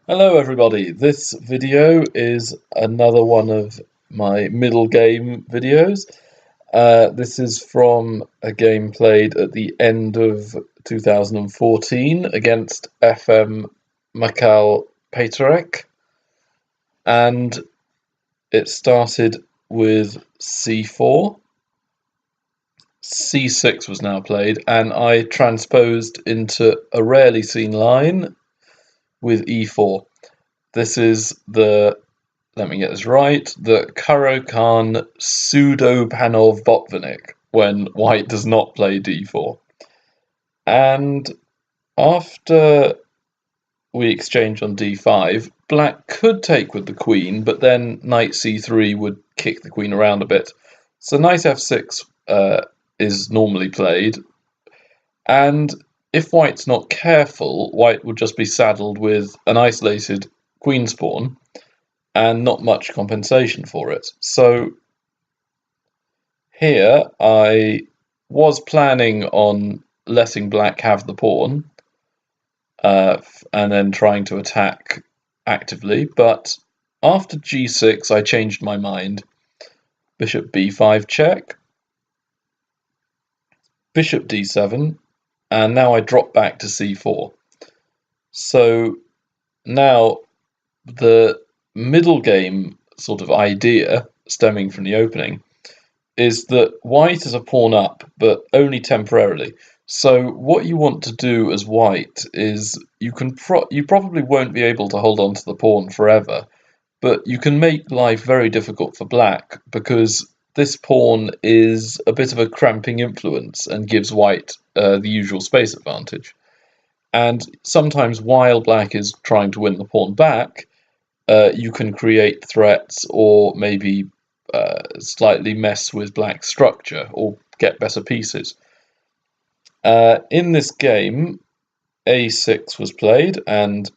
Hello everybody, this video is another one of my middle game videos. This is from a game played at the end of 2014 against FM Macau Paterek, and it started with c4. c6 was now played, and I transposed into a rarely seen line with e4. This is let me get this right, the caro-kann pseudo-panov Botvinnik when white does not play d4. And after we exchange on d5, black could take with the queen, but then knight c3 would kick the queen around a bit. So knight f6 is normally played, and if white's not careful, white would just be saddled with an isolated queen's pawn and not much compensation for it. So here I was planning on letting black have the pawn and then trying to attack actively, but after g6 I changed my mind. Bishop b5 check, bishop d7, and now I drop back to c4. So now the middle game sort of idea stemming from the opening is that white is a pawn up, but only temporarily. So what you want to do as white is you probably won't be able to hold on to the pawn forever, but you can make life very difficult for black because this pawn is a bit of a cramping influence and gives white the usual space advantage. And sometimes while black is trying to win the pawn back, you can create threats or maybe slightly mess with black's structure or get better pieces. In this game, a6 was played, and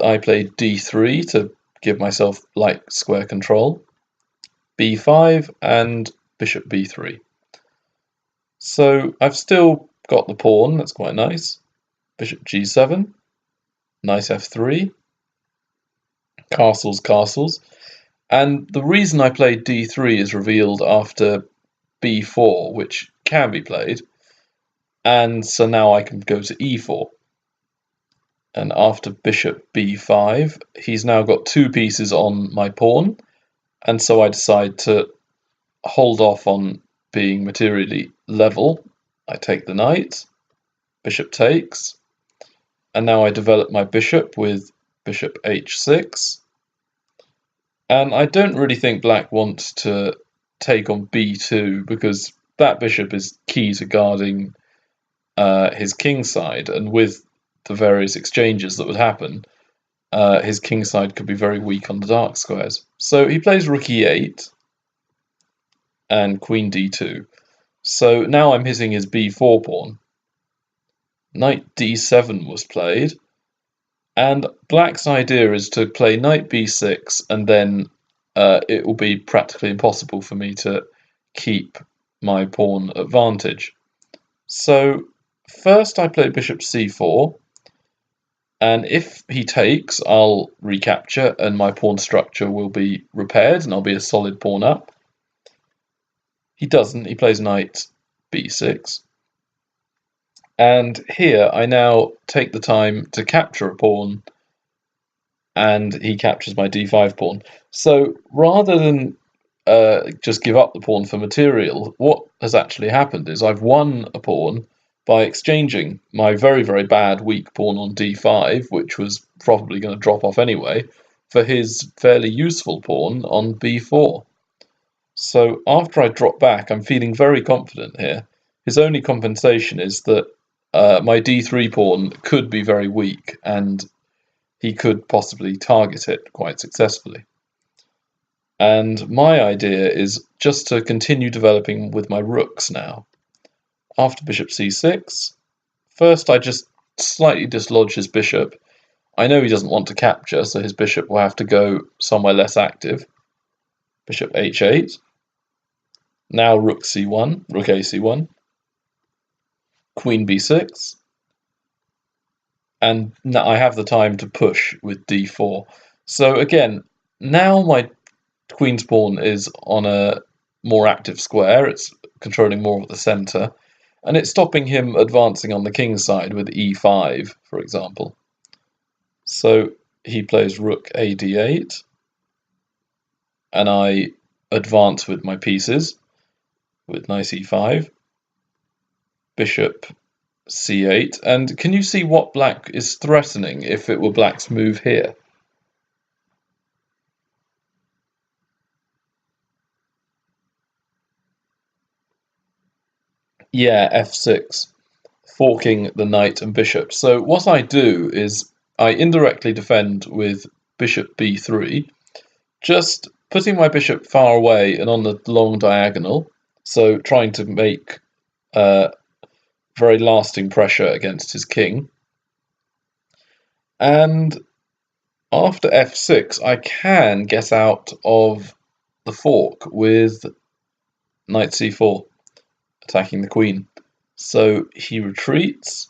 I played d3 to give myself light square control, b5, and bishop b3. So I've still got the pawn, that's quite nice. Bishop g7, knight f3, castles, castles. And the reason I played d3 is revealed after b4, which can be played. And so now I can go to e4. And after bishop b5, he's now got two pieces on my pawn. And so I decide to hold off on being materially level. I take the knight, bishop takes, and now I develop my bishop with bishop h6. And I don't really think black wants to take on b2 because that bishop is key to guarding his king side, and with the various exchanges that would happen, his king side could be very weak on the dark squares. So he plays rook e8 and queen d2. So now I'm hitting his b4 pawn. Knight d7 was played, and black's idea is to play knight b6, and then it will be practically impossible for me to keep my pawn advantage. So first I play bishop c4, and if he takes, I'll recapture, and my pawn structure will be repaired, and I'll be a solid pawn up. He doesn't, he plays knight b6. And here I now take the time to capture a pawn, and he captures my d5 pawn. So rather than just give up the pawn for material, what has actually happened is I've won a pawn by exchanging my very, very bad weak pawn on d5, which was probably going to drop off anyway, for his fairly useful pawn on b4. So after I drop back, I'm feeling very confident here. His only compensation is that my d3 pawn could be very weak, and he could possibly target it quite successfully. And my idea is just to continue developing with my rooks now. After bishop c6, first I just slightly dislodge his bishop. I know he doesn't want to capture, so his bishop will have to go somewhere less active. Bishop h8. Now rook c1, rook a c1. Queen b6. and now I have the time to push with d4. So again, now my queen's pawn is on a more active square. It's controlling more of the centre, and it's stopping him advancing on the king's side with e5, for example. So he plays rook a d8, and I advance with my pieces with nice e5, bishop c8, and can you see what black is threatening if it were black's move here? Yeah, f6, forking the knight and bishop. So what I do is I indirectly defend with bishop b3, just putting my bishop far away and on the long diagonal, so trying to make very lasting pressure against his king. And after f6, I can get out of the fork with knight c4, attacking the queen. So he retreats,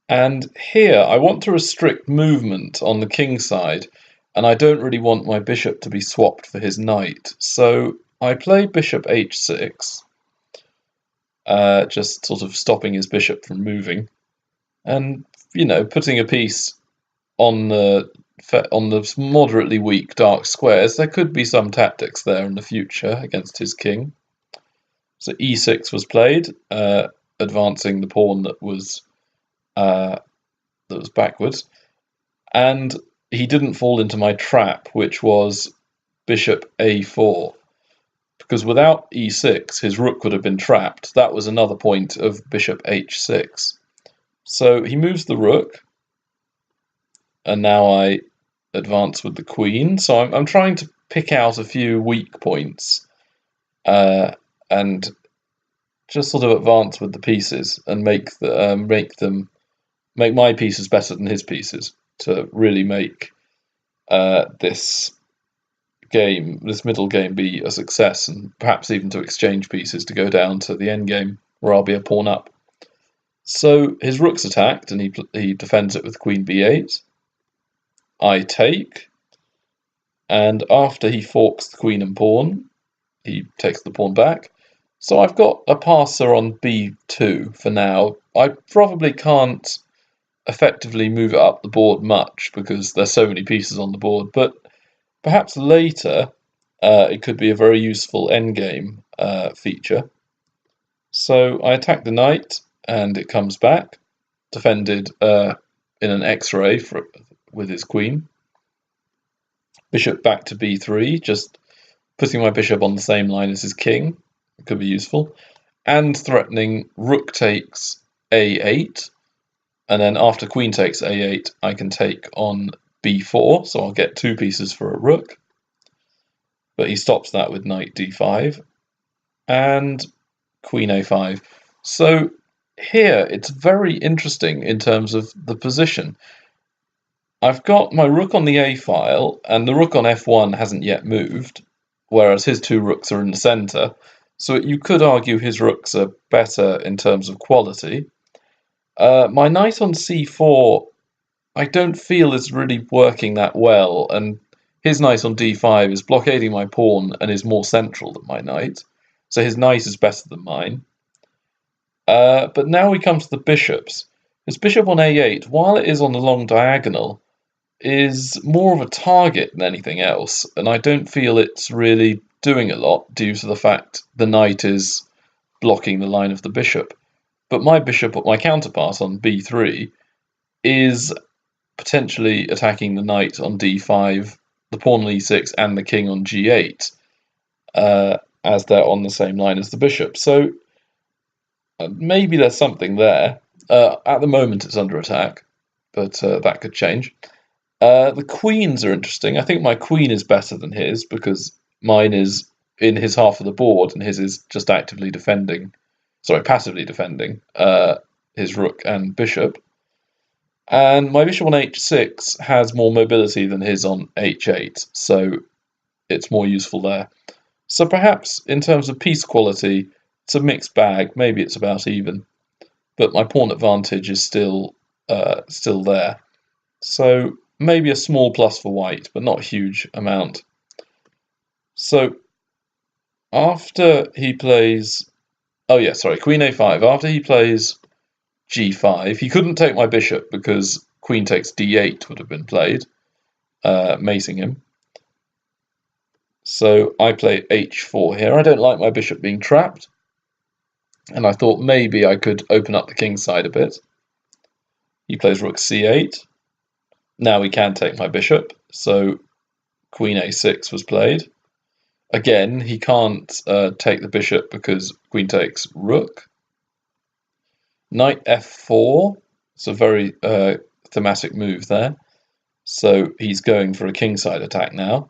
and here I want to restrict movement on the king's side, and I don't really want my bishop to be swapped for his knight. So I play bishop h6, just sort of stopping his bishop from moving, and putting a piece on the moderately weak dark squares. There could be some tactics there in the future against his king. So e6 was played, advancing the pawn that was backwards, and he didn't fall into my trap, which was bishop a4, because without e6 his rook would have been trapped. That was another point of bishop h6. So he moves the rook, and now I advance with the queen. So I'm trying to pick out a few weak points, and just sort of advance with the pieces and make my pieces better than his pieces to really make this middle game, be a success, and perhaps even to exchange pieces to go down to the end game where I'll be a pawn up. So his rook's attacked, and he defends it with queen b8. I take, and after he forks the queen and pawn, he takes the pawn back. So I've got a passer on b2 for now. I probably can't effectively move it up the board much because there's so many pieces on the board, but perhaps later it could be a very useful endgame feature. So I attack the knight, and it comes back, defended in an X-ray with his queen. Bishop back to b3, just putting my bishop on the same line as his king. It could be useful. And threatening rook takes a8, and then after queen takes a8, I can take on b4, so I'll get two pieces for a rook. But he stops that with knight d5, and queen a5. So here it's very interesting in terms of the position. I've got my rook on the a file, and the rook on f1 hasn't yet moved, whereas his two rooks are in the centre. So you could argue his rooks are better in terms of quality. My knight on c4, I don't feel is really working that well, and his knight on d5 is blockading my pawn and is more central than my knight. So his knight is better than mine. But now we come to the bishops. His bishop on a8, while it is on the long diagonal, is more of a target than anything else, and I don't feel it's really doing a lot due to the fact the knight is blocking the line of the bishop. But my counterpart on b3, is potentially attacking the knight on d5, the pawn on e6, and the king on g8, as they're on the same line as the bishop. So maybe there's something there. At the moment it's under attack, but that could change. The queens are interesting. I think my queen is better than his because mine is in his half of the board and his is just passively defending his rook and bishop. And my bishop on h6 has more mobility than his on h8, so it's more useful there. So perhaps in terms of piece quality, it's a mixed bag. Maybe it's about even, but my pawn advantage is still still there. So maybe a small plus for white, but not a huge amount. So after he plays, oh yeah, sorry, queen a5. After he plays g5, he couldn't take my bishop because queen takes d8 would have been played, mating him. So I play h4 here. I don't like my bishop being trapped, and I thought maybe I could open up the king side a bit. He plays rook c8. Now he can take my bishop, so queen a6 was played. Again, he can't take the bishop because queen takes rook. Knight f4. It's a very thematic move there. So he's going for a kingside attack now.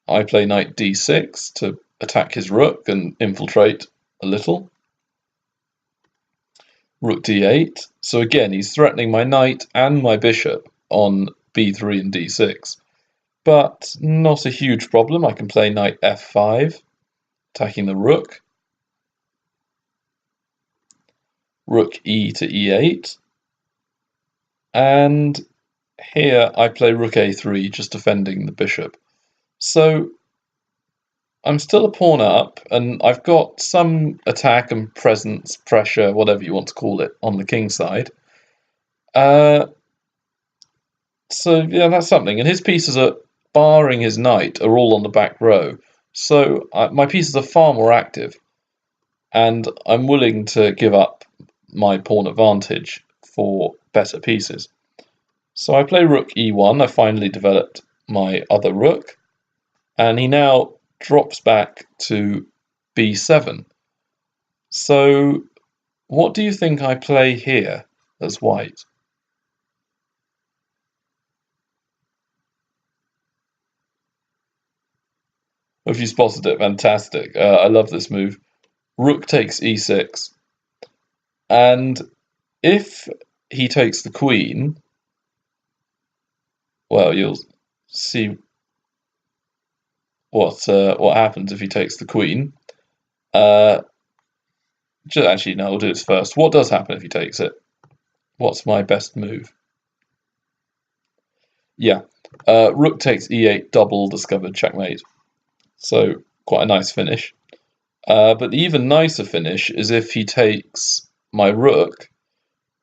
I play knight d6 to attack his rook and infiltrate a little. Rook d8. So again, he's threatening my knight and my bishop on b3 and d6. But not a huge problem. I can play knight f5, attacking the rook. Rook e to e8. And here I play rook a3, just defending the bishop. So I'm still a pawn up, and I've got some attack and presence, pressure, whatever you want to call it, on the king side. So yeah, that's something. And his pieces are, barring his knight, are all on the back row. So my pieces are far more active, and I'm willing to give up my pawn advantage for better pieces. So I play rook e1. I finally developed my other rook, and he now drops back to b7. So what do you think I play here as white? If you spotted it, fantastic. I love this move. Rook takes e6. And if he takes the queen, well, you'll see what happens if he takes the queen. Actually, no, we'll do this first. What does happen if he takes it? What's my best move? Yeah, rook takes e8, double discovered checkmate. So quite a nice finish. But the even nicer finish is if he takes my rook,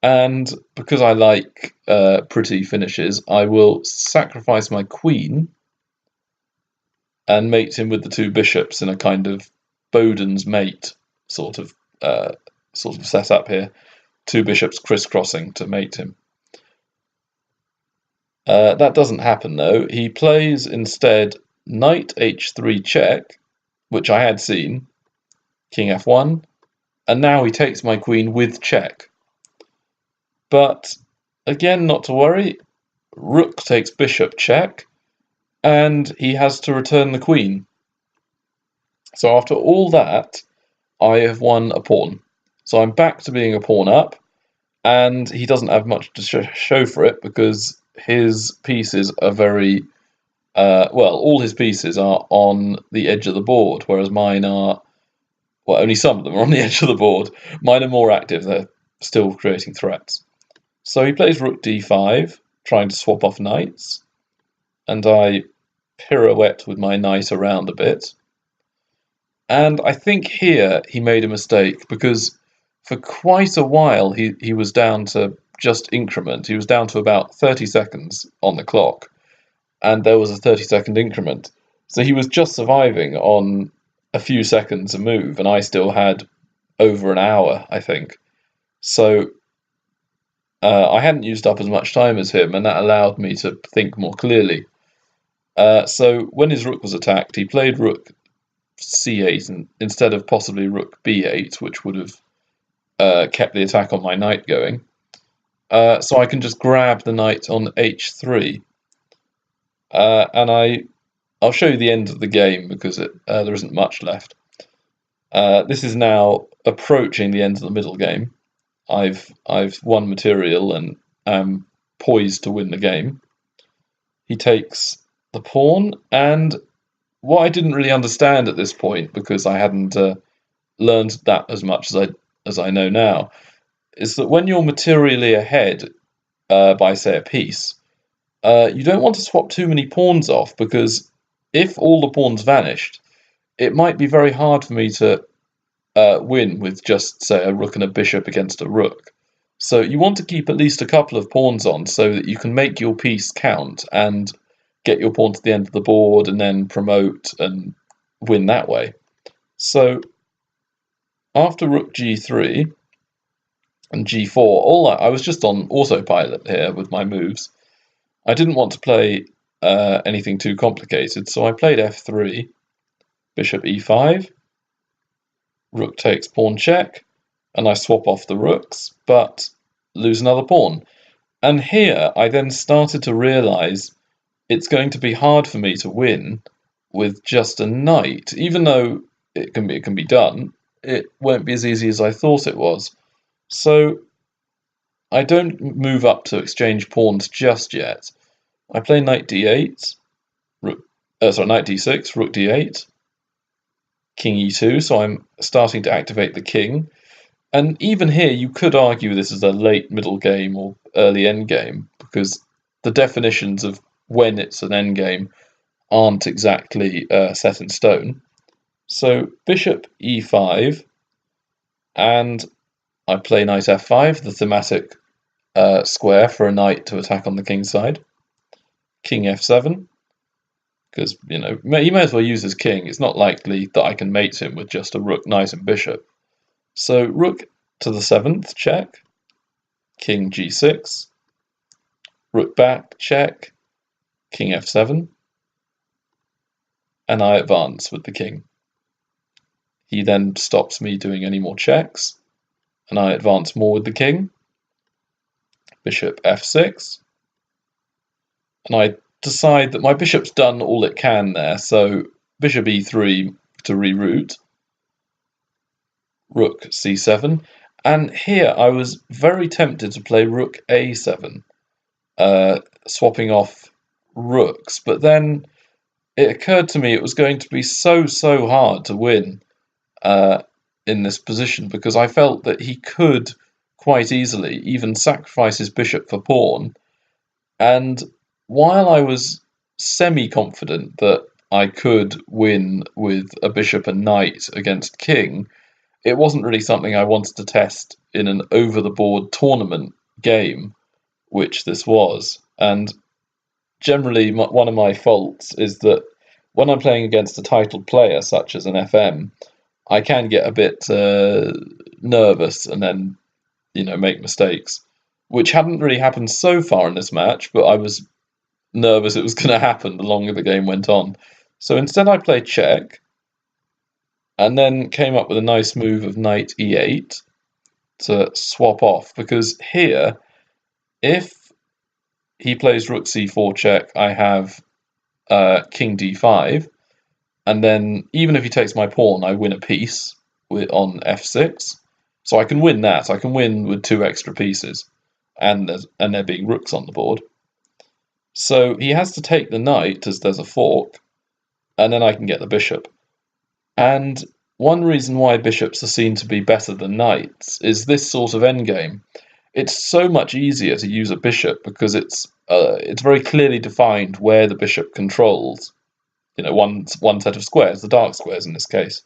and because I like pretty finishes, I will sacrifice my queen and mate him with the two bishops in a kind of Boden's mate sort of setup here. Two bishops crisscrossing to mate him. That doesn't happen though. He plays instead knight h3 check, which I had seen, king f1, and now he takes my queen with check. But again, not to worry, rook takes bishop check, and he has to return the queen. So after all that, I have won a pawn. So I'm back to being a pawn up, and he doesn't have much to show for it because his pieces are very, well, all his pieces are on the edge of the board, whereas mine are, well, only some of them are on the edge of the board. Mine are more active, they're still creating threats. So he plays rook d5, trying to swap off knights, and I pirouette with my knight around a bit. And I think here he made a mistake because for quite a while he was down to just increment. He was down to about 30 seconds on the clock, and there was a 30-second increment. So he was just surviving on a few seconds a move, and I still had over an hour, I think. So I hadn't used up as much time as him, and that allowed me to think more clearly. So when his rook was attacked, he played rook c8 instead of possibly rook b8, which would have kept the attack on my knight going. So I can just grab the knight on h3. And I'll show you the end of the game because there isn't much left. This is now approaching the end of the middle game. I've won material and am poised to win the game. He takes the pawn, and what I didn't really understand at this point, because I hadn't learned that as much as I know now, is that when you're materially ahead by, say, a piece, you don't want to swap too many pawns off, because if all the pawns vanished, it might be very hard for me to win with just, say, a rook and a bishop against a rook. So you want to keep at least a couple of pawns on so that you can make your piece count and get your pawn to the end of the board and then promote and win that way. So after rook g3 and g4, I was just on autopilot here with my moves. I didn't want to play anything too complicated, so I played f3, bishop e5, rook takes pawn check, and I swap off the rooks, but lose another pawn. And here I then started to realise it's going to be hard for me to win with just a knight. Even though it can be done, it won't be as easy as I thought it was. So I don't move up to exchange pawns just yet. I play knight d8, knight d6, rook d8, king e2, so I'm starting to activate the king. And even here, you could argue this is a late middle game or early end game, because the definitions of when it's an end game aren't exactly set in stone. So bishop e5, and I play knight f5, the thematic square for a knight to attack on the king's side. King f7, because he may as well use his king. It's not likely that I can mate him with just a rook, knight, and bishop. So rook to the 7th, check. King g6, rook back, check. King f7, and I advance with the king. He then stops me doing any more checks, and I advance more with the king. Bishop f6, and I decide that my bishop's done all it can there, so bishop e3 to reroute. Rook c7, and here I was very tempted to play rook a7, swapping off rooks, but then it occurred to me it was going to be so hard to win in this position, because I felt that he could quite easily even sacrifice his bishop for pawn. And while I was semi-confident that I could win with a bishop and knight against king, it wasn't really something I wanted to test in an over-the-board tournament game, which this was. And generally, one of my faults is that when I'm playing against a titled player, such as an FM, I can get a bit nervous and then, make mistakes, which hadn't really happened so far in this match, but I was nervous it was going to happen the longer the game went on. So instead I played check, and then came up with a nice move of knight e8 to swap off, because here, if he plays rook c4 check, I have king d5, and then even if he takes my pawn, I win a piece on f6. So I can win that. I can win with 2 extra pieces, and there being rooks on the board. So he has to take the knight as there's a fork, and then I can get the bishop. And one reason why bishops are seen to be better than knights is this sort of endgame. It's so much easier to use a bishop because it's very clearly defined where the bishop controls. One set of squares, the dark squares in this case,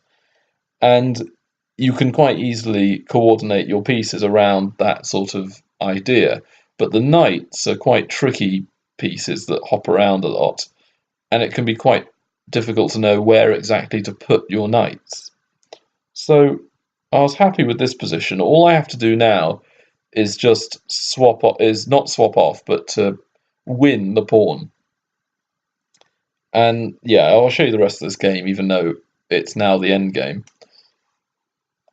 and you can quite easily coordinate your pieces around that sort of idea. But the knights are quite tricky pieces that hop around a lot, and it can be quite difficult to know where exactly to put your knights. So I was happy with this position. All I have to do now is just not swap off, but to win the pawn. And yeah, I'll show you the rest of this game, even though it's now the end game.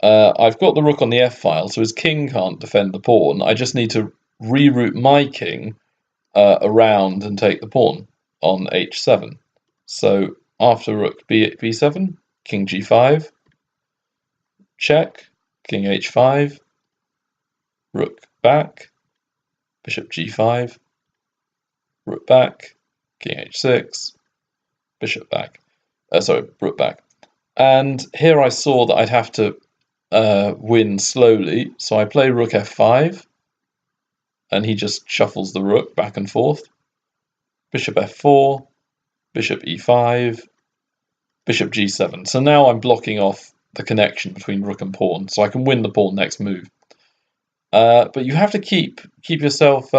I've got the rook on the f-file, so his king can't defend the pawn. I just need to reroute my king around and take the pawn on h7. So after rook b7, king g5, check, king h5, rook back, bishop g5, rook back, king h6, bishop back. Rook back. And here I saw that I'd have to win slowly, so I play rook f5, and he just shuffles the rook back and forth. Bishop f4, bishop e5, bishop g7. So now I'm blocking off the connection between rook and pawn, so I can win the pawn next move. But you have to keep yourself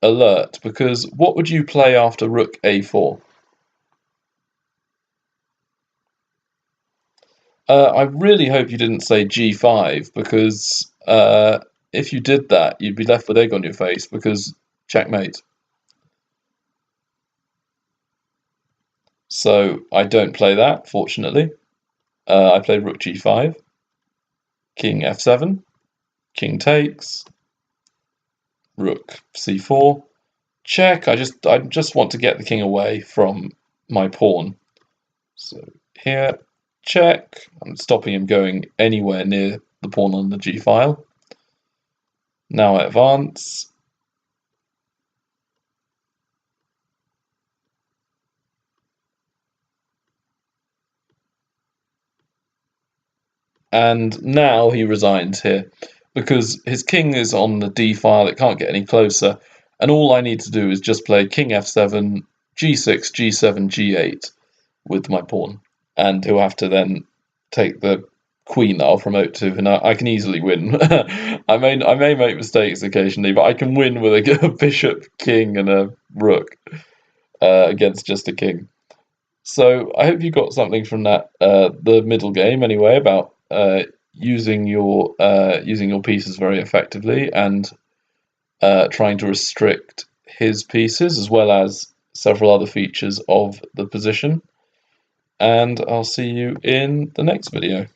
alert, because what would you play after rook a4? I really hope you didn't say g5, because if you did that, you'd be left with egg on your face, because checkmate. So I don't play that, fortunately. I play rook g5, king f7, king takes, rook c4, check. I just want to get the king away from my pawn. So here, check. I'm stopping him going anywhere near the pawn on the g file. Now I advance. And now he resigns here, because his king is on the d file, it can't get any closer, and all I need to do is just play king f7, g6, g7, g8 with my pawn, and he'll have to then take the queen that I'll promote to, and I can easily win. I may make mistakes occasionally, but I can win with a bishop, king, and a rook against just a king. So I hope you got something from that, the middle game anyway, about using your pieces very effectively, and trying to restrict his pieces, as well as several other features of the position. And I'll see you in the next video.